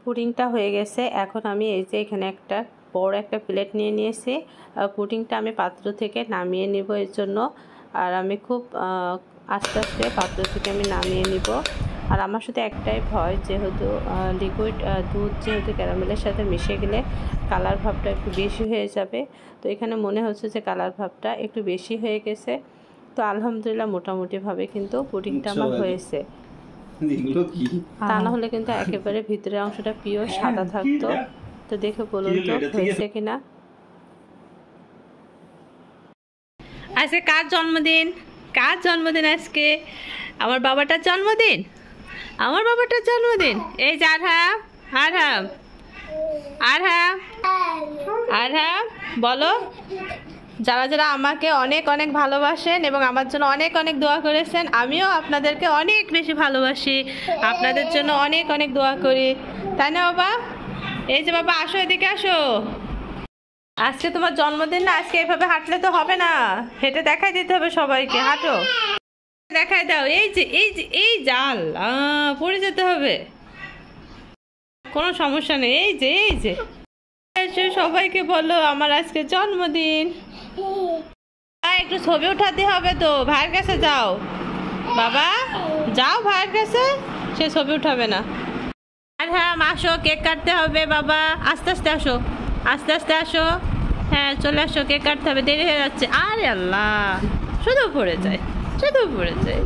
পুডিংটা হয়ে গেছে। এখন আমি এই যে এখানে একটা বড় একটা প্লেট নিয়ে নিয়েছি। পুডিংটা আমি পাত্র থেকে নামিয়ে নিব এর জন্য। আর আমি খুব আস্তে আস্তে পাত্র থেকে আমি নামিয়ে নিব। আর আমার সাথে একটাই ভয়, যেহেতু লিকুইড দুধ যেহেতু ক্যারামেলের সাথে মিশে গেলে কালার ভাবটা একটু বেশি হয়ে যাবে। তো এখানে মনে হচ্ছে যে কালার ভাবটা একটু বেশি হয়ে গেছে। তো আলহামদুলিল্লাহ মোটামুটিভাবে কিন্তু পুডিংটা আমার হয়েছে। তা না হলে কিন্তু একেবারে ভিতরের অংশটা পিওর সাদা থাকতো। তো দেখে বলুন তো হয়েছে কিনা। আজকে কার জন্মদিন? কার জন্মদিন আজকে? আমার বাবাটার জন্মদিন। আমার বাবাটার জন্মদিন। এই যে আরহাম, আরহাম, আরহাম, আরহাম বলো। যারা যারা আমাকে অনেক অনেক ভালোবাসেন এবং আমার জন্য অনেক অনেক দোয়া করেছেন, আমিও আপনাদেরকে অনেক বেশি ভালোবাসি, আপনাদের জন্য অনেক অনেক দোয়া করি, তাই না বাবা? এই যে বাবা আসো, এদিকে আসো। আজকে তোমার জন্মদিন না, আজকে এভাবে হাঁটলে তো হবে না, হেঁটে দেখাই দিতে হবে সবাইকে। হাঁটো, দেখাই দাও। এই যে এই যে এই জাল পড়ে যেতে হবে, কোনো সমস্যা নেই। এই যে এই যে সবাইকে বলো আমার আজকে জন্মদিন। একটু ছবি উঠাতে হবে তো, ভাইয়ের কাছে যাও বাবা, যাও ভাইয়ের কাছে, সে ছবি উঠাবে না। আর হ্যাঁ আসো, কেক কাটতে হবে বাবা, আস্তে আস্তে আসো, আস্তে আস্তে আসো। হ্যাঁ চলে আসো, কেক কাটতে হবে, দেরি হয়ে যাচ্ছে। আরে আল্লাহ, শুধু পড়ে যায়, শুধু পড়ে যায়।